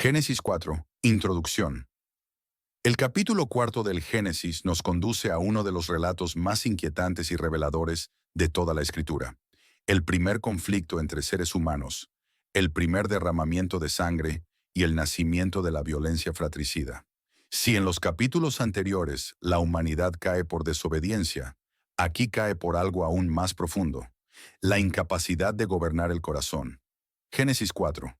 Génesis 4. Introducción. El capítulo cuarto del Génesis nos conduce a uno de los relatos más inquietantes y reveladores de toda la Escritura. El primer conflicto entre seres humanos, el primer derramamiento de sangre y el nacimiento de la violencia fratricida. Si en los capítulos anteriores la humanidad cae por desobediencia, aquí cae por algo aún más profundo: la incapacidad de gobernar el corazón. Génesis 4.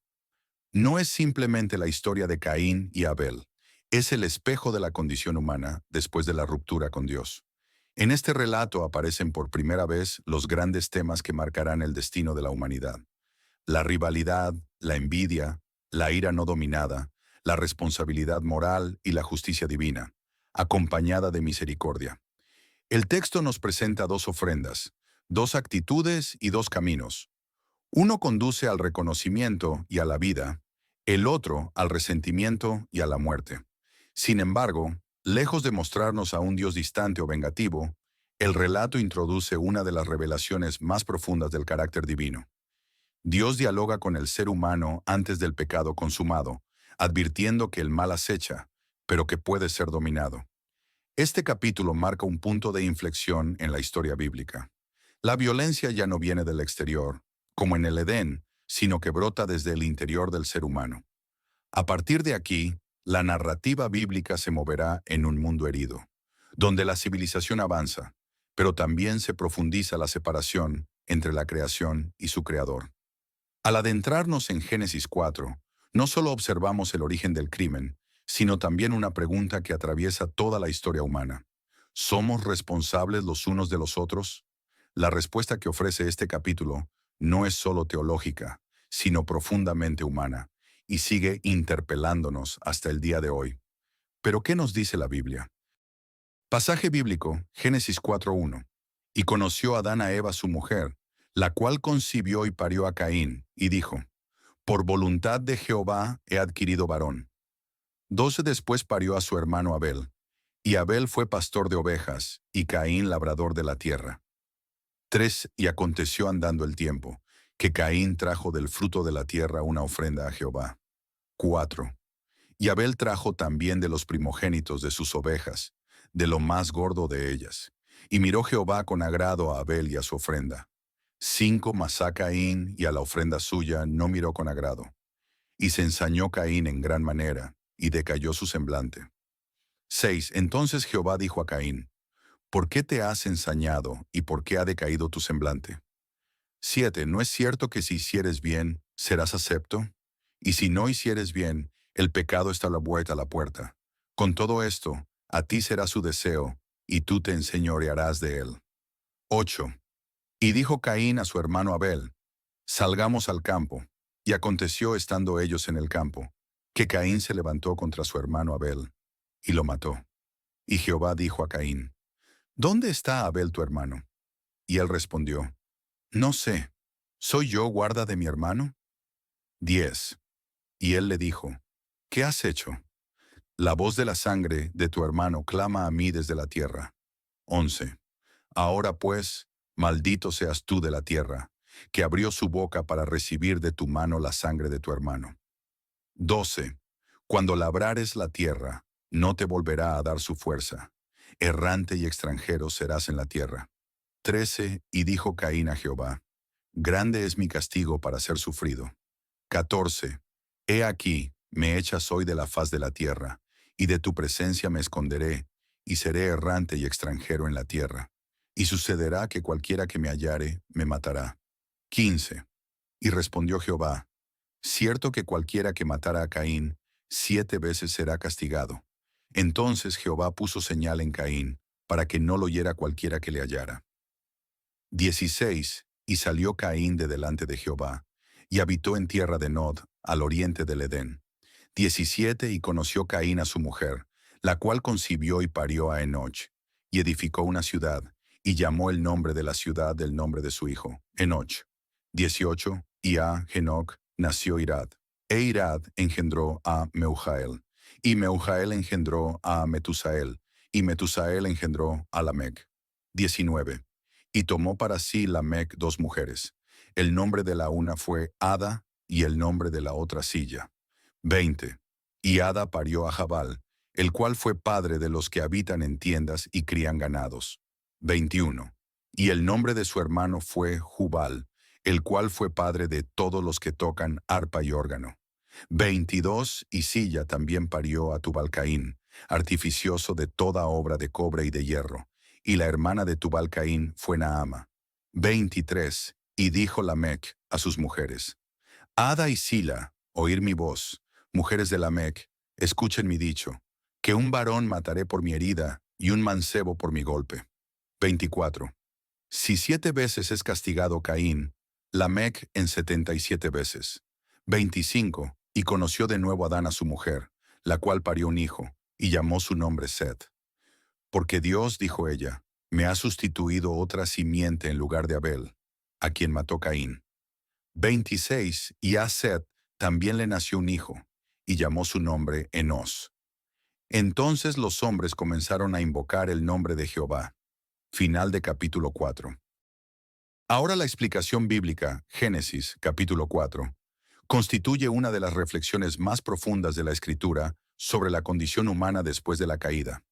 No es simplemente la historia de Caín y Abel, es el espejo de la condición humana después de la ruptura con Dios. En este relato aparecen por primera vez los grandes temas que marcarán el destino de la humanidad: la rivalidad, la envidia, la ira no dominada, la responsabilidad moral y la justicia divina, acompañada de misericordia. El texto nos presenta dos ofrendas, dos actitudes y dos caminos. Uno conduce al reconocimiento y a la vida, el otro al resentimiento y a la muerte. Sin embargo, lejos de mostrarnos a un Dios distante o vengativo, el relato introduce una de las revelaciones más profundas del carácter divino. Dios dialoga con el ser humano antes del pecado consumado, advirtiendo que el mal acecha, pero que puede ser dominado. Este capítulo marca un punto de inflexión en la historia bíblica. La violencia ya no viene del exterior, como en el Edén, sino que brota desde el interior del ser humano. A partir de aquí, la narrativa bíblica se moverá en un mundo herido, donde la civilización avanza, pero también se profundiza la separación entre la creación y su creador. Al adentrarnos en Génesis 4, no solo observamos el origen del crimen, sino también una pregunta que atraviesa toda la historia humana. ¿Somos responsables los unos de los otros? La respuesta que ofrece este capítulo no es solo teológica, sino profundamente humana, y sigue interpelándonos hasta el día de hoy. ¿Pero qué nos dice la Biblia? Pasaje bíblico, Génesis 4:1. Y conoció Adán a Eva su mujer, la cual concibió y parió a Caín, y dijo: por voluntad de Jehová he adquirido varón. 12 después parió a su hermano Abel, y Abel fue pastor de ovejas, y Caín labrador de la tierra. 3. Y aconteció andando el tiempo, que Caín trajo del fruto de la tierra una ofrenda a Jehová. 4. Y Abel trajo también de los primogénitos de sus ovejas, de lo más gordo de ellas. Y miró Jehová con agrado a Abel y a su ofrenda. 5. Mas a Caín y a la ofrenda suya no miró con agrado. Y se ensañó Caín en gran manera, y decayó su semblante. 6. Entonces Jehová dijo a Caín: ¿por qué te has ensañado, y por qué ha decaído tu semblante? 7. ¿No es cierto que si hicieres bien, serás acepto? Y si no hicieres bien, el pecado está a la vuelta a la puerta. Con todo esto, a ti será su deseo, y tú te enseñorearás de él. 8. Y dijo Caín a su hermano Abel: salgamos al campo. Y aconteció, estando ellos en el campo, que Caín se levantó contra su hermano Abel, y lo mató. Y Jehová dijo a Caín: ¿dónde está Abel tu hermano? Y él respondió: no sé, ¿soy yo guarda de mi hermano? 10. Y él le dijo: ¿qué has hecho? La voz de la sangre de tu hermano clama a mí desde la tierra. 11. Ahora pues, maldito seas tú de la tierra, que abrió su boca para recibir de tu mano la sangre de tu hermano. 12. Cuando labrares la tierra, no te volverá a dar su fuerza. Errante y extranjero serás en la tierra. 13. Y dijo Caín a Jehová: grande es mi castigo para ser sufrido. 14. He aquí, me echas hoy de la faz de la tierra, y de tu presencia me esconderé, y seré errante y extranjero en la tierra. Y sucederá que cualquiera que me hallare, me matará. 15. Y respondió Jehová: cierto que cualquiera que matara a Caín, 7 veces será castigado. Entonces Jehová puso señal en Caín, para que no lo oyera cualquiera que le hallara. 16. Y salió Caín de delante de Jehová, y habitó en tierra de Nod, al oriente del Edén. 17. Y conoció Caín a su mujer, la cual concibió y parió a Enoch, y edificó una ciudad, y llamó el nombre de la ciudad del nombre de su hijo, Enoch. 18. Y a Henoc nació Irad, e Irad engendró a Meujael, y Meujael engendró a Metusael, y Metusael engendró a Lamec. 19. Y tomó para sí Lamec 2 mujeres. El nombre de la una fue Ada, y el nombre de la otra Silla. 20. Y Ada parió a Jabal, el cual fue padre de los que habitan en tiendas y crían ganados. 21. Y el nombre de su hermano fue Jubal, el cual fue padre de todos los que tocan arpa y órgano. 22. Y Silla también parió a Tubal-Caín, artificioso de toda obra de cobre y de hierro, y la hermana de Tubal-Caín fue Naama. 23. Y dijo Lamec a sus mujeres: Ada y Sila, oír mi voz, mujeres de Lamec, escuchen mi dicho, que un varón mataré por mi herida y un mancebo por mi golpe. 24. Si 7 veces es castigado Caín, Lamec en 77 veces. 25. Y conoció de nuevo Adán a su mujer, la cual parió un hijo, y llamó su nombre Set. Porque Dios, dijo ella, me ha sustituido otra simiente en lugar de Abel, a quien mató Caín. 26. Y a Set también le nació un hijo, y llamó su nombre Enos. Entonces los hombres comenzaron a invocar el nombre de Jehová. Final de capítulo 4. Ahora la explicación bíblica, Génesis, capítulo 4, constituye una de las reflexiones más profundas de la Escritura sobre la condición humana después de la caída.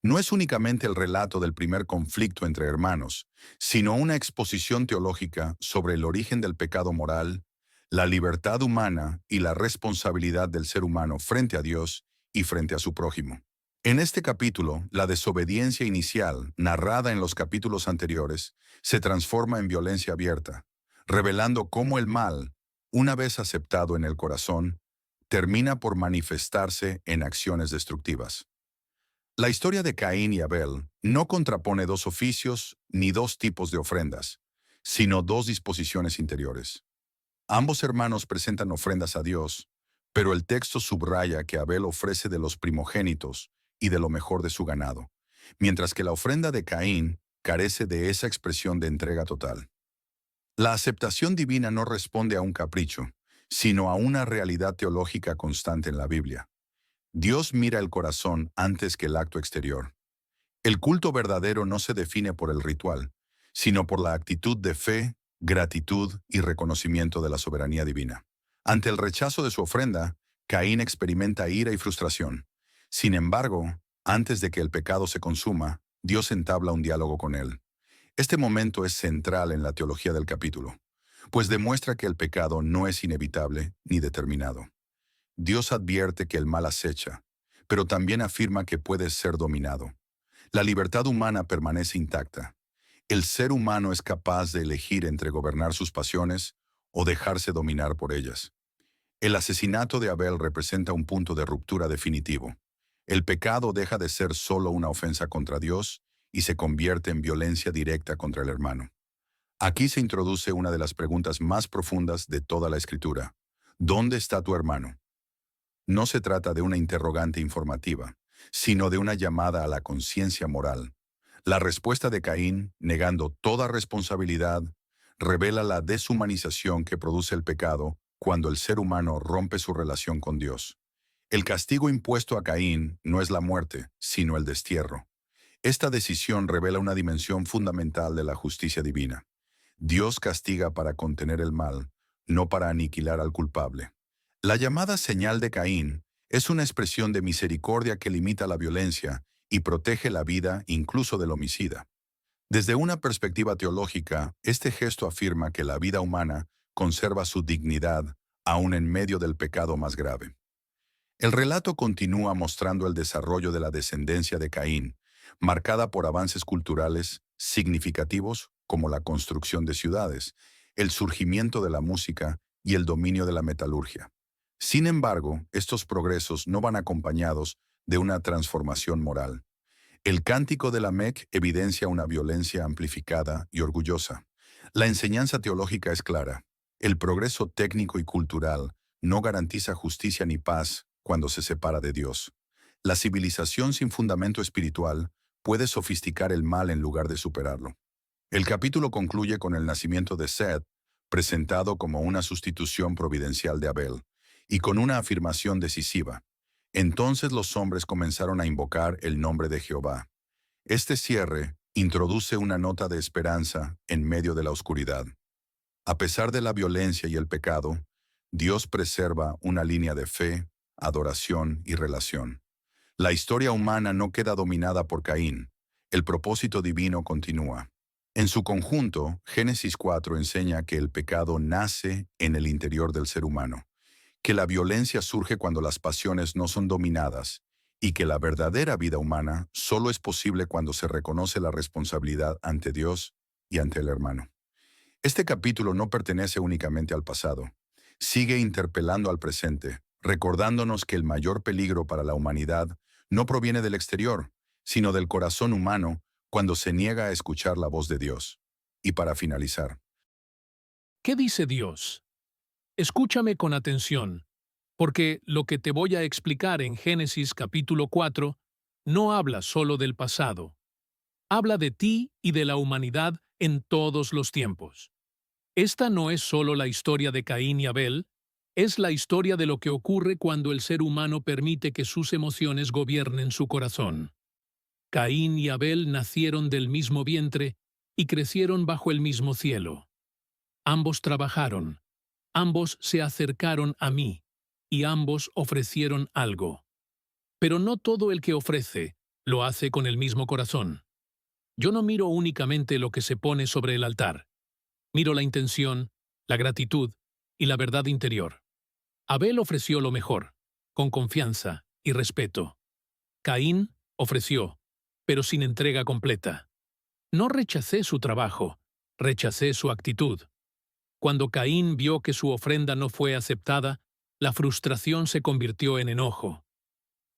No es únicamente el relato del primer conflicto entre hermanos, sino una exposición teológica sobre el origen del pecado moral, la libertad humana y la responsabilidad del ser humano frente a Dios y frente a su prójimo. En este capítulo, la desobediencia inicial, narrada en los capítulos anteriores, se transforma en violencia abierta, revelando cómo el mal, una vez aceptado en el corazón, termina por manifestarse en acciones destructivas. La historia de Caín y Abel no contrapone dos oficios ni dos tipos de ofrendas, sino dos disposiciones interiores. Ambos hermanos presentan ofrendas a Dios, pero el texto subraya que Abel ofrece de los primogénitos y de lo mejor de su ganado, mientras que la ofrenda de Caín carece de esa expresión de entrega total. La aceptación divina no responde a un capricho, sino a una realidad teológica constante en la Biblia. Dios mira el corazón antes que el acto exterior. El culto verdadero no se define por el ritual, sino por la actitud de fe, gratitud y reconocimiento de la soberanía divina. Ante el rechazo de su ofrenda, Caín experimenta ira y frustración. Sin embargo, antes de que el pecado se consuma, Dios entabla un diálogo con él. Este momento es central en la teología del capítulo, pues demuestra que el pecado no es inevitable ni determinado. Dios advierte que el mal acecha, pero también afirma que puede ser dominado. La libertad humana permanece intacta. El ser humano es capaz de elegir entre gobernar sus pasiones o dejarse dominar por ellas. El asesinato de Abel representa un punto de ruptura definitivo. El pecado deja de ser solo una ofensa contra Dios y se convierte en violencia directa contra el hermano. Aquí se introduce una de las preguntas más profundas de toda la Escritura. ¿Dónde está tu hermano? No se trata de una interrogante informativa, sino de una llamada a la conciencia moral. La respuesta de Caín, negando toda responsabilidad, revela la deshumanización que produce el pecado cuando el ser humano rompe su relación con Dios. El castigo impuesto a Caín no es la muerte, sino el destierro. Esta decisión revela una dimensión fundamental de la justicia divina. Dios castiga para contener el mal, no para aniquilar al culpable. La llamada señal de Caín es una expresión de misericordia que limita la violencia y protege la vida incluso del homicida. Desde una perspectiva teológica, este gesto afirma que la vida humana conserva su dignidad aún en medio del pecado más grave. El relato continúa mostrando el desarrollo de la descendencia de Caín, marcada por avances culturales significativos como la construcción de ciudades, el surgimiento de la música y el dominio de la metalurgia. Sin embargo, estos progresos no van acompañados de una transformación moral. El cántico de Lamec evidencia una violencia amplificada y orgullosa. La enseñanza teológica es clara. El progreso técnico y cultural no garantiza justicia ni paz cuando se separa de Dios. La civilización sin fundamento espiritual puede sofisticar el mal en lugar de superarlo. El capítulo concluye con el nacimiento de Set, presentado como una sustitución providencial de Abel, y con una afirmación decisiva. Entonces los hombres comenzaron a invocar el nombre de Jehová. Este cierre introduce una nota de esperanza en medio de la oscuridad. A pesar de la violencia y el pecado, Dios preserva una línea de fe, adoración y relación. La historia humana no queda dominada por Caín. El propósito divino continúa. En su conjunto, Génesis 4 enseña que el pecado nace en el interior del ser humano, que la violencia surge cuando las pasiones no son dominadas y que la verdadera vida humana solo es posible cuando se reconoce la responsabilidad ante Dios y ante el hermano. Este capítulo no pertenece únicamente al pasado. Sigue interpelando al presente, recordándonos que el mayor peligro para la humanidad no proviene del exterior, sino del corazón humano cuando se niega a escuchar la voz de Dios. Y para finalizar, ¿Qué dice Dios? Escúchame con atención, porque lo que te voy a explicar en Génesis capítulo 4 no habla solo del pasado, habla de ti y de la humanidad en todos los tiempos. Esta no es solo la historia de Caín y Abel, es la historia de lo que ocurre cuando el ser humano permite que sus emociones gobiernen su corazón. Caín y Abel nacieron del mismo vientre y crecieron bajo el mismo cielo. Ambos trabajaron, ambos se acercaron a mí, y ambos ofrecieron algo. Pero no todo el que ofrece lo hace con el mismo corazón. Yo no miro únicamente lo que se pone sobre el altar. Miro la intención, la gratitud y la verdad interior. Abel ofreció lo mejor, con confianza y respeto. Caín ofreció, pero sin entrega completa. No rechacé su trabajo, rechacé su actitud. Cuando Caín vio que su ofrenda no fue aceptada, la frustración se convirtió en enojo.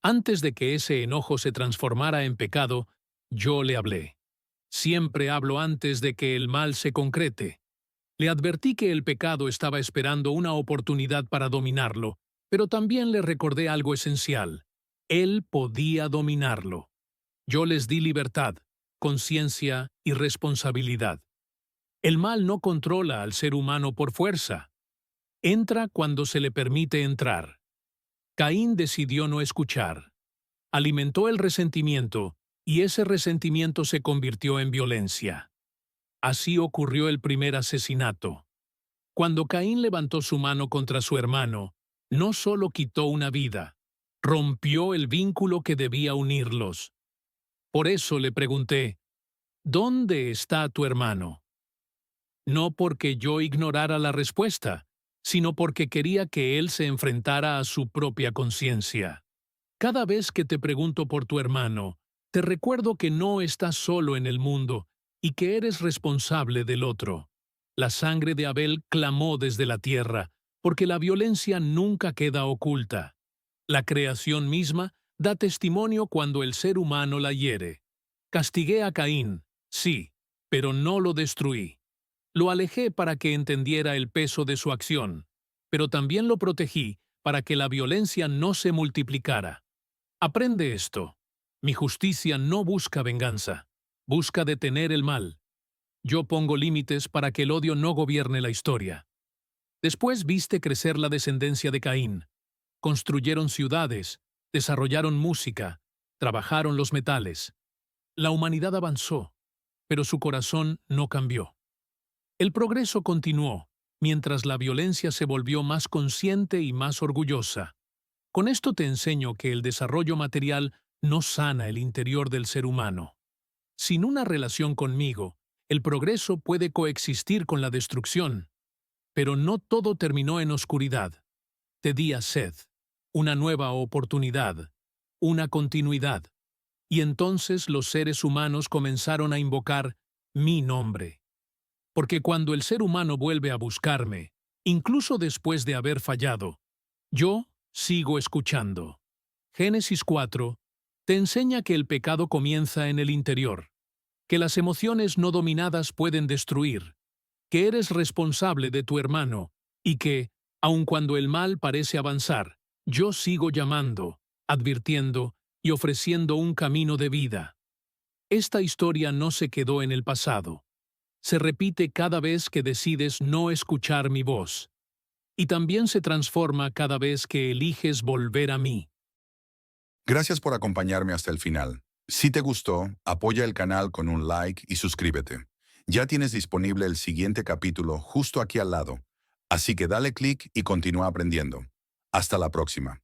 Antes de que ese enojo se transformara en pecado, yo le hablé. Siempre hablo antes de que el mal se concrete. Le advertí que el pecado estaba esperando una oportunidad para dominarlo, pero también le recordé algo esencial. Él podía dominarlo. Yo les di libertad, conciencia y responsabilidad. El mal no controla al ser humano por fuerza. Entra cuando se le permite entrar. Caín decidió no escuchar. Alimentó el resentimiento, y ese resentimiento se convirtió en violencia. Así ocurrió el primer asesinato. Cuando Caín levantó su mano contra su hermano, no solo quitó una vida, rompió el vínculo que debía unirlos. Por eso le pregunté, ¿dónde está tu hermano? No porque yo ignorara la respuesta, sino porque quería que él se enfrentara a su propia conciencia. Cada vez que te pregunto por tu hermano, te recuerdo que no estás solo en el mundo y que eres responsable del otro. La sangre de Abel clamó desde la tierra, porque la violencia nunca queda oculta. La creación misma da testimonio cuando el ser humano la hiere. Castigué a Caín, sí, pero no lo destruí. Lo alejé para que entendiera el peso de su acción, pero también lo protegí para que la violencia no se multiplicara. Aprende esto. Mi justicia no busca venganza, busca detener el mal. Yo pongo límites para que el odio no gobierne la historia. Después viste crecer la descendencia de Caín. Construyeron ciudades, desarrollaron música, trabajaron los metales. La humanidad avanzó, pero su corazón no cambió. El progreso continuó, mientras la violencia se volvió más consciente y más orgullosa. Con esto te enseño que el desarrollo material no sana el interior del ser humano. Sin una relación conmigo, el progreso puede coexistir con la destrucción. Pero no todo terminó en oscuridad. Te di a sed, una nueva oportunidad, una continuidad. Y entonces los seres humanos comenzaron a invocar mi nombre. Porque cuando el ser humano vuelve a buscarme, incluso después de haber fallado, yo sigo escuchando. Génesis 4 te enseña que el pecado comienza en el interior, que las emociones no dominadas pueden destruir, que eres responsable de tu hermano y que, aun cuando el mal parece avanzar, yo sigo llamando, advirtiendo y ofreciendo un camino de vida. Esta historia no se quedó en el pasado. Se repite cada vez que decides no escuchar mi voz. Y también se transforma cada vez que eliges volver a mí. gracias por acompañarme hasta el final. Si te gustó, apoya el canal con un like y suscríbete. Ya tienes disponible el siguiente capítulo justo aquí al lado. Así que dale clic y continúa aprendiendo. Hasta la próxima.